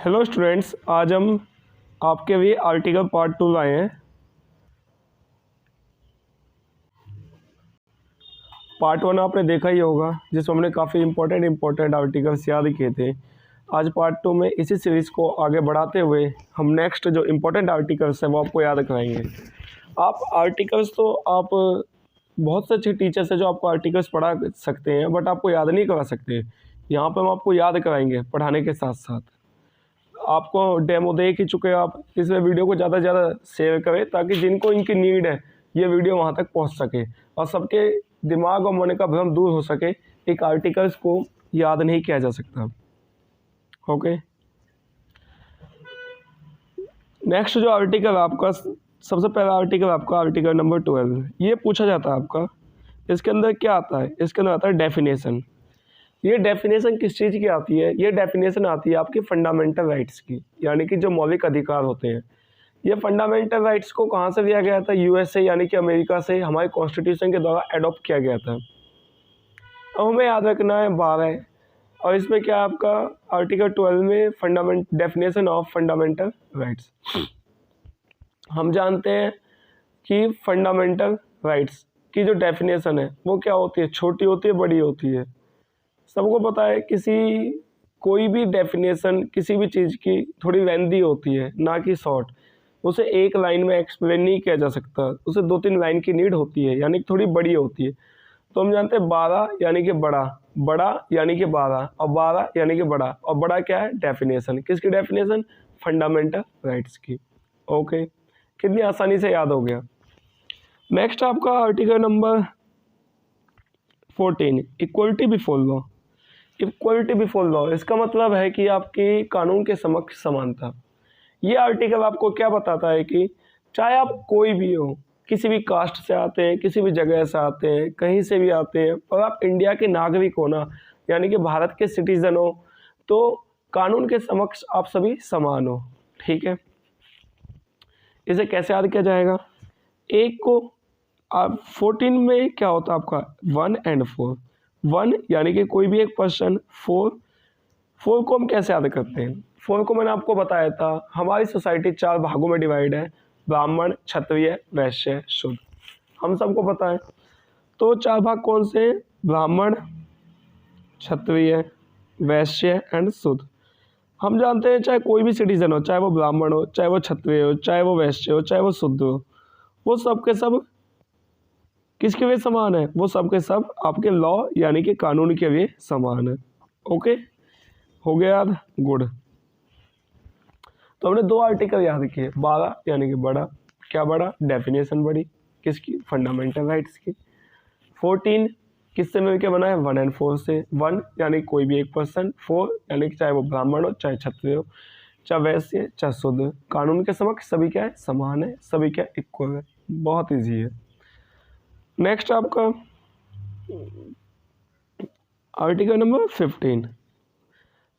Hello students, आज हम आपके लिए आर्टिकल पार्ट 2 लाए हैं। पार्ट 1 आपने देखा ही होगा, जिसमें हमने काफ़ी इंपॉर्टेंट आर्टिकल्स याद किए थे। आज पार्ट 2 में इसी सीरीज़ को आगे बढ़ाते हुए हम नेक्स्ट जो इम्पोर्टेंट आर्टिकल्स हैं वो आपको याद कराएंगे। आप आर्टिकल्स तो आप बहुत से अच्छे टीचर्स हैं जो आपको आर्टिकल्स पढ़ा सकते हैं, बट आपको याद नहीं करा सकते। यहाँ पर हम आपको याद कराएंगे पढ़ाने के साथ साथ। आपको डेमो देख ही चुके हैं आप, इसलिए वीडियो को ज़्यादा से ज़्यादा शेयर करें ताकि जिनको इनकी नीड है ये वीडियो वहाँ तक पहुँच सके और सबके दिमाग और मन का भ्रम दूर हो सके। एक आर्टिकल्स को याद नहीं किया जा सकता। ओके, नेक्स्ट जो आर्टिकल आपका सबसे पहला आर्टिकल आपका आर्टिकल नंबर 12, ये पूछा जाता है आपका। इसके अंदर क्या आता है? इसके अंदर आता है डेफिनेशन। ये डेफिनेशन किस चीज़ की आती है? ये डेफिनेशन आती है आपकी फंडामेंटल राइट्स की, यानी कि जो मौलिक अधिकार होते हैं। ये फंडामेंटल राइट्स को कहाँ से लिया गया था? यूएसए यानी कि अमेरिका से हमारे कॉन्स्टिट्यूशन के द्वारा एडॉप्ट किया गया था। अब हमें याद रखना है 12, और इसमें क्या आपका आर्टिकल 12 में डेफिनेशन ऑफ फंडामेंटल राइट्स। हम जानते हैं कि फंडामेंटल राइट्स की जो डेफिनेशन है वो क्या होती है? छोटी होती है, बड़ी होती है। सबको पता है कोई भी डेफिनेशन किसी भी चीज़ की थोड़ी लेंथी होती है, ना कि शॉर्ट। उसे एक लाइन में एक्सप्लेन नहीं किया जा सकता, उसे 2-3 लाइन की नीड होती है, यानी कि थोड़ी बड़ी होती है। तो हम जानते हैं 12 यानी कि बड़ा, बड़ा यानी कि 12, और 12 यानी कि बड़ा, और बड़ा क्या है? डेफिनेशन। किसकी डेफिनेशन? फंडामेंटल राइट्स की। ओके, कितनी आसानी से याद हो गया। नेक्स्ट आपका article number 14, equality before law. Equality before law, इसका मतलब है कि आपकी कानून के समक्ष समानता। ये आर्टिकल आपको क्या बताता है कि चाहे आप कोई भी हो, किसी भी कास्ट से आते हैं, किसी भी जगह से आते हैं, कहीं से भी आते हैं, और आप इंडिया के नागरिक हो ना, यानी कि भारत के सिटीजन हो, तो कानून के समक्ष आप सभी समान हो। ठीक है, इसे कैसे याद किया जाएगा? एक को आप 14 में क्या होता है आपका 1 और 4। 1 यानी कि कोई भी एक पर्सन, 4 को हम कैसे याद करते हैं? 4 को मैंने आपको बताया था, हमारी सोसाइटी 4 भागों में डिवाइड है, ब्राह्मण, क्षत्रिय, वैश्य, शूद्र। हम सबको पता है। तो 4 भाग कौन से? ब्राह्मण, क्षत्रिय, वैश्य एंड शूद्र। हम जानते हैं चाहे कोई भी सिटीजन हो, चाहे वो ब्राह्मण हो, चाहे वो क्षत्रिय हो, चाहे वो वैश्य हो, चाहे वो शूद्र हो, वो सब के सब किसके लिए समान है? वो सब के सब आपके लॉ यानी कि कानून के लिए समान है। ओके, हो गया याद? गुड। तो हमने 2 आर्टिकल याद किए। 12 यानी कि बड़ा, क्या बड़ा? डेफिनेशन बड़ी, किसकी? फंडामेंटल राइट्स की। 14 किससे मिलकर बना है? 1 और 4 से। 1 यानी कोई भी एक पर्सन, 4 यानी कि चाहे वो ब्राह्मण हो, चाहे क्षत्रिय हो, चाहे वैश्य, चाहे शूद्र, कानून के समक्ष सभी क्या है? समान है, सभी क्या? इक्वल है। बहुत ईजी है। नेक्स्ट आपका आर्टिकल नंबर 15।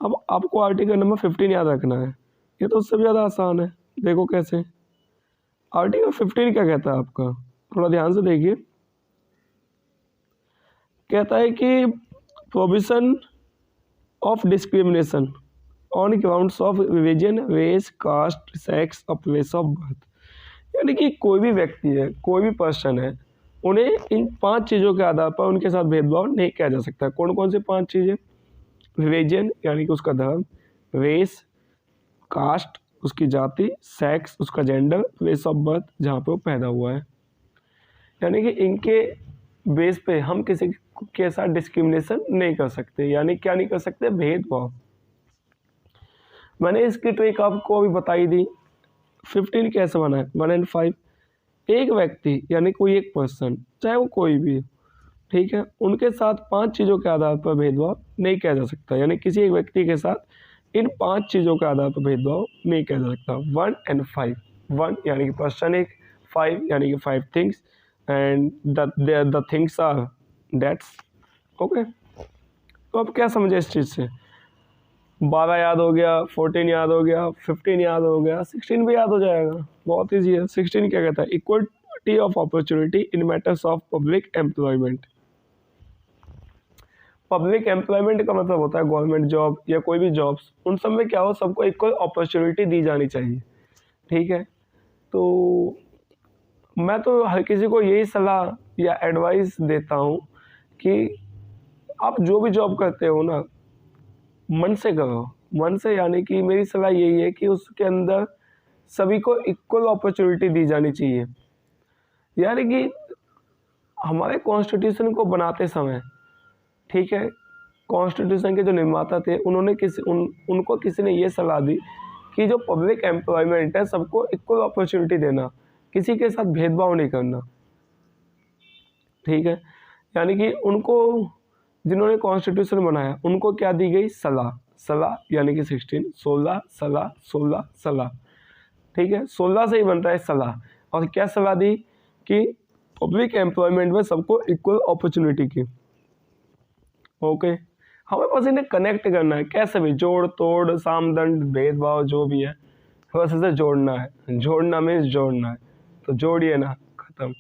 अब आपको आर्टिकल नंबर 15 याद रखना है, ये तो उससे भी ज़्यादा आसान है। देखो कैसे। आर्टिकल 15 क्या कहता है आपका? थोड़ा ध्यान से देखिए। कहता है कि provision of discrimination on grounds of religion, race, caste, sex और प्लेस ऑफ बर्थ। यानी कि कोई भी व्यक्ति है, कोई भी पर्सन है, उन्हें इन 5 चीज़ों के आधार पर उनके साथ भेदभाव नहीं किया जा सकता। कौन कौन से 5 चीज़ें? रिलीजन यानी कि उसका धर्म, रेस, कास्ट उसकी जाति, सेक्स उसका जेंडर, प्लेस ऑफ बर्थ जहाँ पे वो पैदा हुआ है। यानी कि इनके बेस पे हम किसी के साथ डिस्क्रिमिनेशन नहीं कर सकते। यानी क्या नहीं कर सकते? भेदभाव। मैंने इसकी ट्रिक आपको अभी बताई दी। 15 कैसे बना है? 1 और 5। एक व्यक्ति यानी कोई एक पर्सन, चाहे वो कोई भी, ठीक है, उनके साथ 5 चीज़ों के आधार पर भेदभाव नहीं किया जा सकता। यानी किसी एक व्यक्ति के साथ इन 5 चीज़ों के आधार पर भेदभाव नहीं किया जा सकता। 1 और 5। 1 यानी कि पर्सन एक, 5 यानी कि 5 things, and the things are that's. Okay, तो अब क्या समझे इस चीज़ से? 12 याद हो गया, 14 याद हो गया, 15 याद हो गया, 16 भी याद हो जाएगा। बहुत ईजी है। 16 क्या कहता है? Equality of opportunity in matters of public employment. Public employment का मतलब होता है गवर्नमेंट जॉब या कोई भी जॉब्स, उन सब में क्या हो, सबको इक्वल अपॉर्चुनिटी दी जानी चाहिए। ठीक है, तो मैं तो हर किसी को यही सलाह या एडवाइस देता हूँ कि आप जो भी जॉब करते हो ना, मन से करो, मन से, यानी कि मेरी सलाह यही है कि उसके अंदर सभी को इक्वल अपॉर्चुनिटी दी जानी चाहिए। यानी कि हमारे कॉन्स्टिट्यूशन को बनाते समय, ठीक है, कॉन्स्टिट्यूशन के जो निर्माता थे उन्होंने उनको किसी ने ये सलाह दी कि जो पब्लिक एम्प्लॉयमेंट है सबको इक्वल अपॉर्चुनिटी देना, किसी के साथ भेदभाव नहीं करना। ठीक है, यानी कि उनको, जिन्होंने कॉन्स्टिट्यूशन बनाया, उनको क्या दी गई, सलाह यानी कि 16 सलाह। ठीक है, 16 से ही बनता है सलाह। और क्या सलाह दी कि पब्लिक एम्प्लॉयमेंट में सबको इक्वल अपॉर्चुनिटी की। ओके, हमें बस इन्हें कनेक्ट करना है, कैसे भी, जोड़ तोड़ सामदंड भेदभाव जो भी है, बस इसे जोड़ना है। जोड़ना मीन्स जोड़ना है, तो जोड़िए ना, खत्म।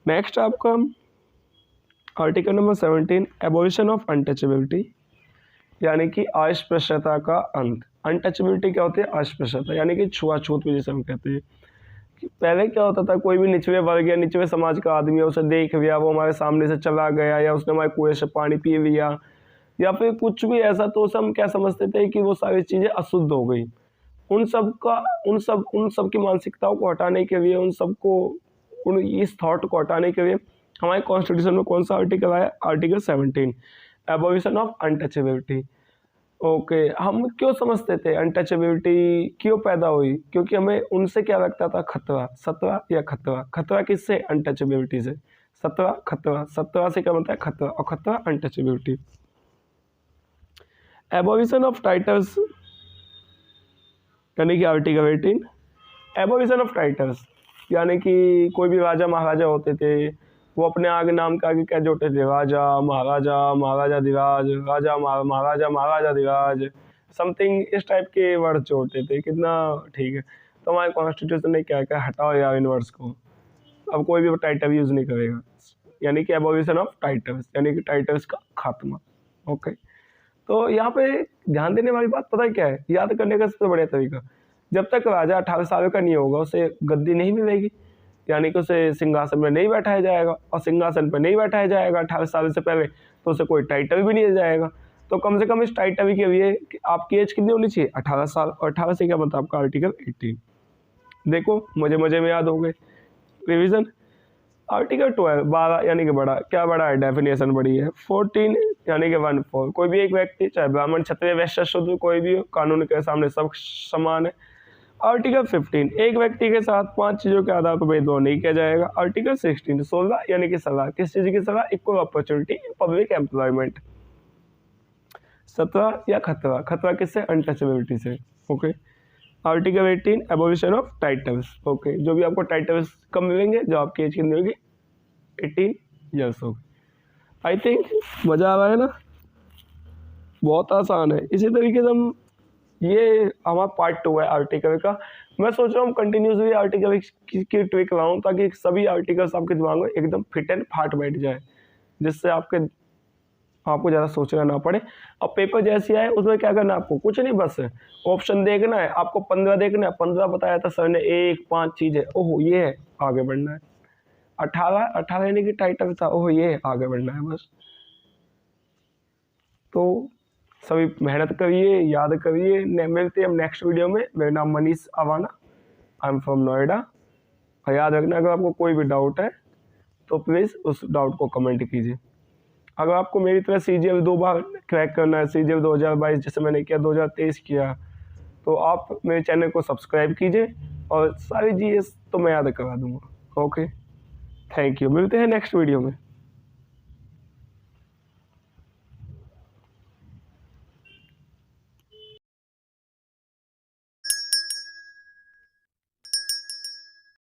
नेक्स्ट आपका article number 17, abolition of untouchability, यानी कि अस्पृश्यता का अंत। अनटचेबिलिटी क्या होती है, अस्पृश्यता, यानी कि छुआछूत भी जिसे हम कहते हैं। कि पहले क्या होता था, कोई भी निचले वर्ग या निचले समाज का आदमी है, उसे देख लिया, वो हमारे सामने से चला गया, या उसने हमारे कुएं से पानी पी लिया, या फिर कुछ भी ऐसा, तो उसे हम क्या समझते थे कि वो सारी चीज़ें अशुद्ध हो गई। उन सब की मानसिकताओं को हटाने के लिए, इस थॉट को हटाने के लिए हमारे कॉन्स्टिट्यूशन में कौन सा आर्टिकल आया, article 17, abolition of untouchability. Okay, हम क्यों समझते थे अनटचेबिलिटी क्यों पैदा हुई, क्योंकि हमें उनसे क्या लगता था, खतरा, खतरा किससे, अनटचेबिलिटी से। 17 से क्या बनता है, खतरा, और खतरा अनटचेबिलिटी। एबोलिशन ऑफ टाइटल्स, यानी कि आर्टिकल 18, एबोलिशन ऑफ टाइटल्स, यानी कि कोई भी राजा महाराजा होते थे, वो अपने आगे नाम के आगे क्या जोड़ते थे, राजा महाराजा धिराज, महाराजा धिराज, समथिंग इस टाइप के वर्ड जोड़ते थे। कितना ठीक है, तो हमारे कॉन्स्टिट्यूशन ने क्या क्या, हटाओ यार इन वर्ड्स को, अब कोई भी टाइटल यूज नहीं करेगा। यानी कि एबोलिशन ऑफ टाइटल्स, यानी कि टाइटल्स का खात्मा। ओके, तो यहाँ पे ध्यान देने वाली बात पता है क्या है, याद करने का सबसे बढ़िया तरीका, जब तक राजा 18 साल का नहीं होगा उसे गद्दी नहीं मिलेगी, यानी कि उसे सिंहासन में नहीं बैठाया जाएगा, और सिंहासन पर नहीं बैठाया जाएगा 18 साल से पहले, तो उसे कोई टाइटल भी नहीं दिया जाएगा। तो कम से कम इस टाइटल के लिए आपकी एज कितनी होनी चाहिए, 18 साल, और 18 से क्या बनता है आपका आर्टिकल 18। देखो मजे में याद हो गए। रिविजन, आर्टिकल 12, 12 यानी कि बड़ा, क्या बड़ा है, डेफिनेशन बड़ी है। 14 यानी कि 1/4, कोई भी एक व्यक्ति, चाहे ब्राह्मण क्षत्रिय वैश्य शूद्र कोई भी हो, कानून के सामने सब समान है। आर्टिकल 15, एक व्यक्ति के साथ 5 चीज़ों के आधार पर भेदभाव नहीं किया जाएगा। आर्टिकल 16, 16 यानी कि सलाह, किस चीज़ की सलाह, इक्वल अपॉर्चुनिटी पब्लिक एम्प्लॉयमेंट। 17 या खतरा किससे, अनटचेबिलिटी से। Okay, article 18, abolition of titles. Okay, जो भी आपको टाइटल्स कम मिलेंगे, जो आपकी एज कितनी होगी, 18 ईयर्स होगी। आई थिंक मज़ा आ रहा है ना, बहुत आसान है। इसी तरीके से हम, ये हमारा पार्ट 2 है आर्टिकल का। मैं सोच रहा हूँ कंटिन्यूसली आर्टिकल की ट्रिक लाऊं, ताकि सभी आर्टिकल्स आपके दिमाग में एकदम फिट एंड फाट बैठ जाए, जिससे आपको ज़्यादा सोचना ना पड़े। अब पेपर जैसे आए उसमें क्या करना है, आपको कुछ नहीं, बस ऑप्शन देखना है, आपको 15 देखना है, 15 बताया था सर ने, 1 5 चीज़ है, ओहो ये है, आगे बढ़ना है। 18 यानी कि टाइटल था, ओहो ये है, आगे बढ़ना है बस। तो सभी मेहनत करिए, याद करिए। मिलते हैं हम नेक्स्ट वीडियो में। मेरा नाम Manish Awana, I am from Noida. और याद रखना, अगर आपको कोई भी डाउट है तो प्लीज़ उस डाउट को कमेंट कीजिए। अगर आपको मेरी तरह CGL 2 बार क्रैक करना है, CGL 2022 जैसे मैंने किया, 2023 किया, तो आप मेरे चैनल को सब्सक्राइब कीजिए, और सारी चीज़ें तो मैं याद करवा दूँगा। ओके, थैंक यू, मिलते हैं नेक्स्ट वीडियो में।